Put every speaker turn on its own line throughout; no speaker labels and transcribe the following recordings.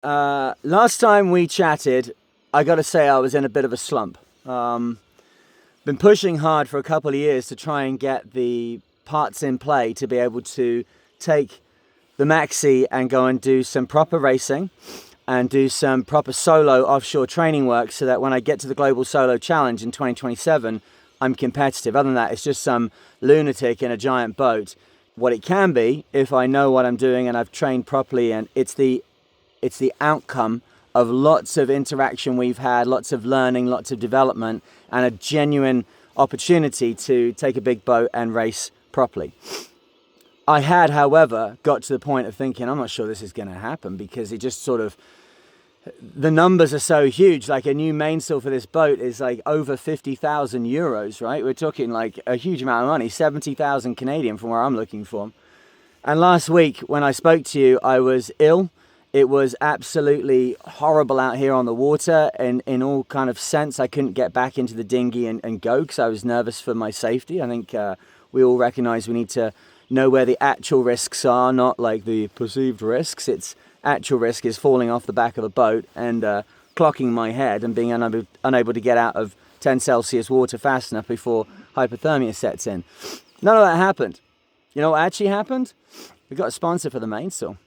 Last time we chatted, I gotta say I was in a bit of a slump. Been pushing hard for a couple of years to try and get the parts in play to be able to take the Maxi and go and do some proper racing and do some proper solo offshore training work so that when I get to the Global Solo Challenge in 2027, I'm competitive. Other than that, it's just some lunatic in a giant boat. What it can be, if I know what I'm doing and I've trained properly, and it's the outcome of lots of interaction we've had, lots of learning, lots of development, and a genuine opportunity to take a big boat and race properly. I had, however, got to the point of thinking, I'm not sure this is going to happen, because it just sort of, the numbers are so huge. Like a new mainsail for this boat is like over 50,000 euros, right? We're talking like a huge amount of money, 70,000 Canadian from where I'm looking from. And last week when I spoke to you, I was ill. It was absolutely horrible out here on the water, and in all kind of sense. I couldn't get back into the dinghy and go because I was nervous for my safety. I think we all recognize we need to know where the actual risks are, not like the perceived risks. It's actual risk is falling off the back of a boat and clocking my head and being unable to get out of 10 Celsius water fast enough before hypothermia sets in. None of that happened. You know what actually happened? We got a sponsor for the mainsail.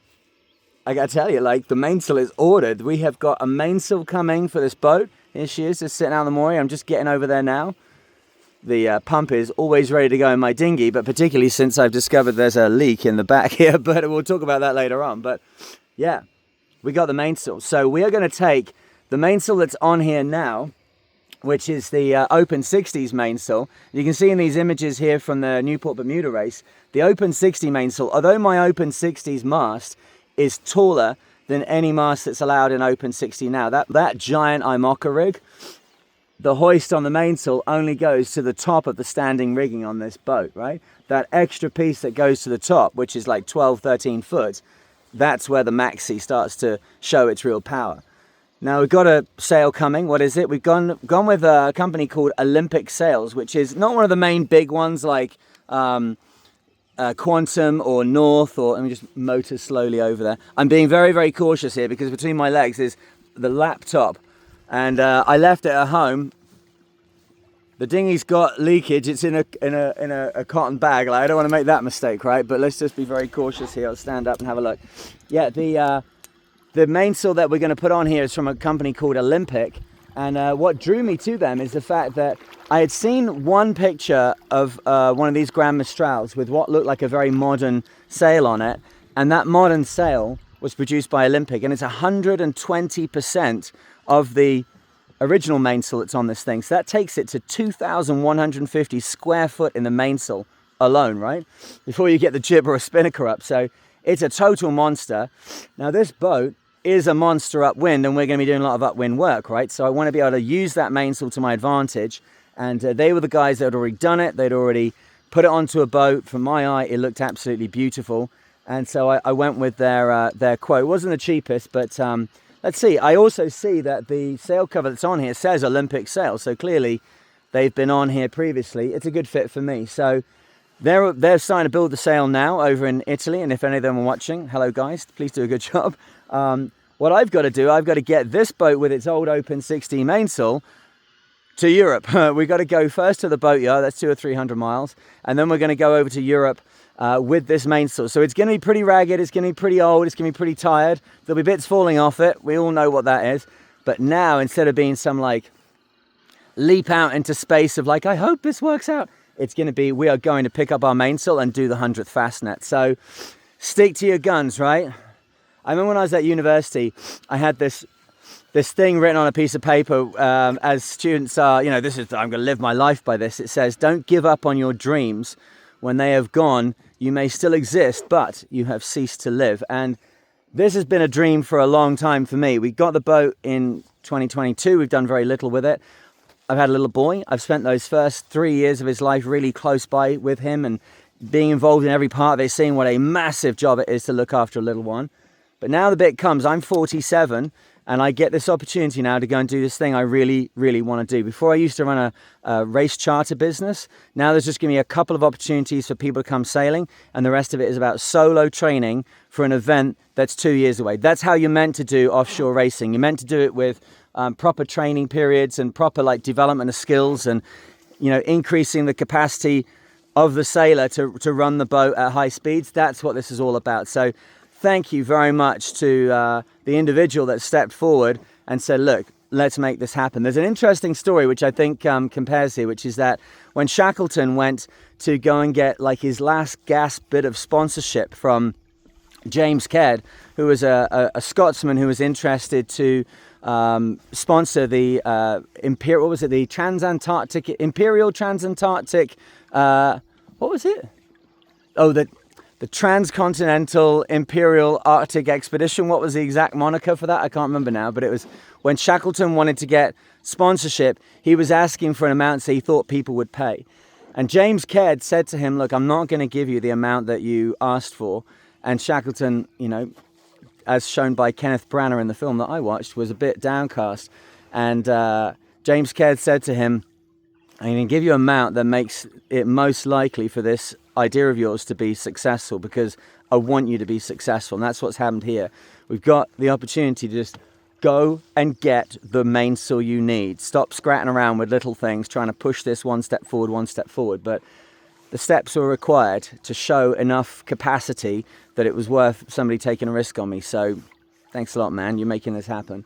I gotta tell you, like, the mainsail is ordered. We have got a mainsail coming for this boat. Here she is, just sitting out on the mooring. I'm just getting over there now. The pump is always ready to go in my dinghy, but particularly since I've discovered there's a leak in the back here, but we'll talk about that later on. But yeah, we got the mainsail. So we are going to take the mainsail that's on here now, which is the Open 60s mainsail. You can see in these images here from the Newport Bermuda race, the Open 60 mainsail, although my Open 60s mast is taller than any mast that's allowed in Open 60 now. That giant IMOCA rig, the hoist on the mainsail only goes to the top of the standing rigging on this boat, right? That extra piece that goes to the top, which is like 12, 13 foot, that's where the Maxi starts to show its real power. Now we've got a sail coming. What is it? We've gone with a company called Olympic Sails, which is not one of the main big ones like Quantum or North, or let me just motor slowly over there. I'm being very, very cautious here because between my legs is the laptop, and I left it at home. The dinghy's got leakage. It's in a cotton bag. Like, I don't want to make that mistake, right? But let's just be very cautious here. I'll stand up and have a look. Yeah, the mainsail that we're going to put on here is from a company called Olympic, and what drew me to them is the fact that I had seen one picture of one of these Gran Mistrals with what looked like a very modern sail on it, and that modern sail was produced by Olympic, and it's 120% of the original mainsail that's on this thing. So that takes it to 2,150 square foot in the mainsail alone, right? Before you get the jib or a spinnaker up. So it's a total monster. Now this boat is a monster upwind, and we're going to be doing a lot of upwind work, right? So I want to be able to use that mainsail to my advantage. And they were the guys that had already done it. They'd already put it onto a boat. From my eye, it looked absolutely beautiful. And so I went with their quote. It wasn't the cheapest, but let's see. I also see that the sail cover that's on here says Olympic Sail. So clearly they've been on here previously. It's a good fit for me. So they're starting to build the sail now over in Italy. And if any of them are watching, hello guys, please do a good job. What I've got to do, I've got to get this boat with its old Open 60 mainsail to Europe. We've got to go first to the boatyard. That's 200 or 300 miles. And then we're going to go over to Europe with this mainsail. So it's going to be pretty ragged, it's going to be pretty old, it's going to be pretty tired. There'll be bits falling off it. We all know what that is. But now, instead of being some like leap out into space of like, I hope this works out, it's going to be, we are going to pick up our mainsail and do the 100th Fastnet. So stick to your guns, right? I remember when I was at university, I had this thing written on a piece of paper, as students are, you know, I'm going to live my life by this. It says, don't give up on your dreams. When they have gone, you may still exist, but you have ceased to live. And this has been a dream for a long time for me. We got the boat in 2022. We've done very little with it. I've had a little boy. I've spent those first 3 years of his life really close by with him and being involved in every part of it, seeing what a massive job it is to look after a little one. But now the bit comes, I'm 47, and I get this opportunity now to go and do this thing I really, really want to do. Before I used to run a race charter business. Now there's just giving me a couple of opportunities for people to come sailing, and the rest of it is about solo training for an event that's 2 years away. That's how you're meant to do offshore racing. You're meant to do it with proper training periods and proper like development of skills, and increasing the capacity of the sailor to run the boat at high speeds. That's what this is all about. So thank you very much to the individual that stepped forward and said, look, let's make this happen. There's an interesting story which I think compares here, which is that when Shackleton went to go and get like his last gasp bit of sponsorship from James Caird, who was a Scotsman who was interested to sponsor the Imperial Transantarctic, what was it? Oh, the Transcontinental Imperial Arctic Expedition. What was the exact moniker for that? I can't remember now, but it was when Shackleton wanted to get sponsorship, he was asking for an amount that he thought people would pay. And James Caird said to him, look, I'm not going to give you the amount that you asked for. And Shackleton, as shown by Kenneth Branagh in the film that I watched, was a bit downcast. And James Caird said to him, I'm going to give you an amount that makes it most likely for this idea of yours to be successful, because I want you to be successful. And that's what's happened here. We've got the opportunity to just go and get the mainsail you need. Stop scratching around with little things, trying to push this one step forward. But the steps were required to show enough capacity that it was worth somebody taking a risk on me. So thanks a lot, man. You're making this happen.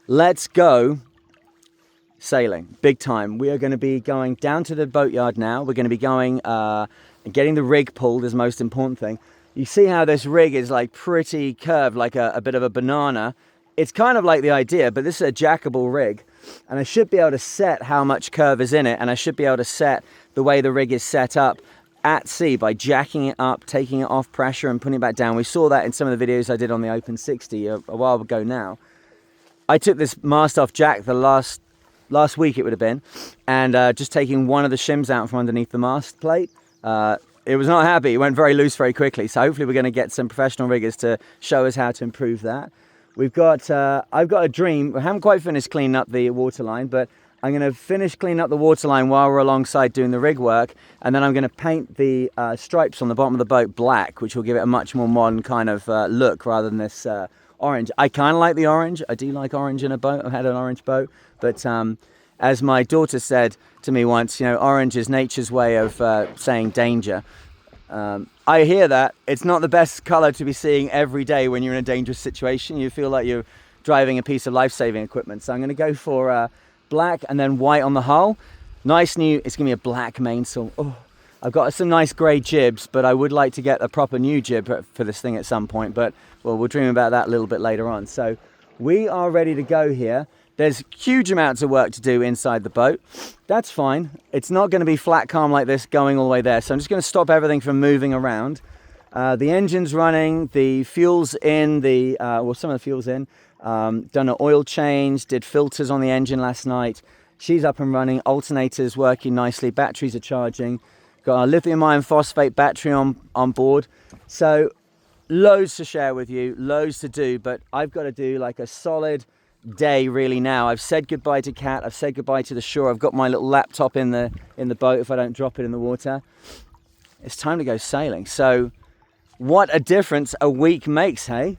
Let's go sailing, big time. We are going to be going down to the boatyard now. We're going to be going and getting the rig pulled is the most important thing. You see how this rig is like pretty curved, like a bit of a banana. It's kind of like the idea, but this is a jackable rig. And I should be able to set how much curve is in it, and I should be able to set the way the rig is set up at sea by jacking it up, taking it off pressure and putting it back down. We saw that in some of the videos I did on the Open 60 a while ago now. I took this mast off jack the last week it would have been, and just taking one of the shims out from underneath the mast plate. It was not happy. It went very loose very quickly. So hopefully we're going to get some professional riggers to show us how to improve that. We've got, I've got a dream. We haven't quite finished cleaning up the waterline, but I'm going to finish cleaning up the waterline while we're alongside doing the rig work. And then I'm going to paint the stripes on the bottom of the boat black, which will give it a much more modern kind of look rather than this orange. I kind of like the orange. I do like orange in a boat. I've had an orange boat. But as my daughter said to me once, orange is nature's way of saying danger. I hear that. It's not the best color to be seeing every day when you're in a dangerous situation. You feel like you're driving a piece of life-saving equipment. So I'm going to go for black and then white on the hull. Nice new, it's going to be a black mainsail. Oh, I've got some nice grey jibs, but I would like to get a proper new jib for this thing at some point. But well, we'll dream about that a little bit later on. So we are ready to go here. There's huge amounts of work to do inside the boat. That's fine. It's not going to be flat calm like this going all the way there. So I'm just going to stop everything from moving around. The engine's running, the fuel's in, some of the fuel's in. Done an oil change, did filters on the engine last night. She's up and running, alternators working nicely, batteries are charging. Got a lithium iron phosphate battery on board. So loads to share with you, loads to do, but I've got to do like a solid day really now. I've said goodbye to Kat, I've said goodbye to the shore. I've got my little laptop in the boat if I don't drop it in the water. It's time to go sailing. So what a difference a week makes, hey?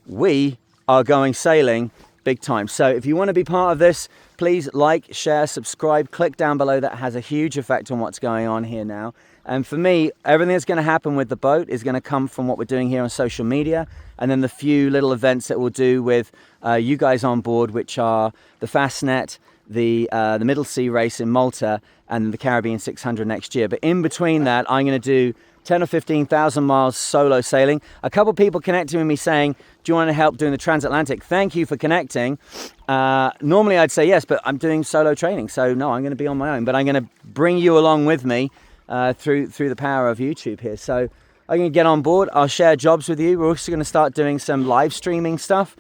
We are going sailing big time. So if you want to be part of this, please like, share, subscribe, click down below. That has a huge effect on what's going on here now. And for me, everything that's going to happen with the boat is going to come from what we're doing here on social media, and then the few little events that we'll do with you guys on board, which are the Fastnet, the Middle Sea Race in Malta, and the Caribbean 600 next year. But in between that, I'm going to do 10 or 15,000 miles solo sailing. A couple people connected with me saying, do you want to help doing the transatlantic? Thank you for connecting. Normally I'd say yes, but I'm doing solo training. So no, I'm going to be on my own, but I'm going to bring you along with me through the power of YouTube here. So I'm going to get on board. I'll share jobs with you. We're also going to start doing some live streaming stuff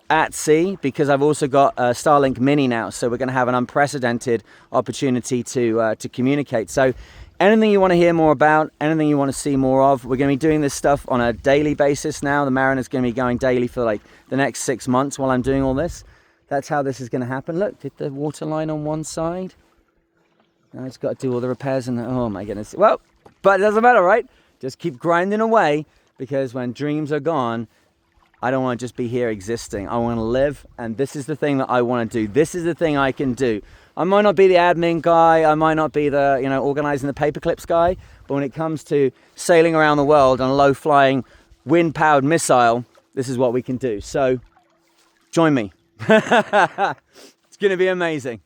at sea, because I've also got a Starlink Mini now. So we're going to have an unprecedented opportunity to communicate. So Anything you want to hear more about, anything you want to see more of, we're going to be doing this stuff on a daily basis now. The Mariner's going to be going daily for like the next 6 months while I'm doing all this. That's how this is going to happen. Look, did the water line on one side? Now it's got to do all the repairs and oh my goodness. Well, but it doesn't matter, right? Just keep grinding away, because when dreams are gone, I don't want to just be here existing. I want to live, and this is the thing that I want to do. This is the thing I can do. I might not be the admin guy, I might not be the, you know, organizing the paper clips guy, but when it comes to sailing around the world on a low-flying, wind-powered missile, this is what we can do. So, join me. It's going to be amazing.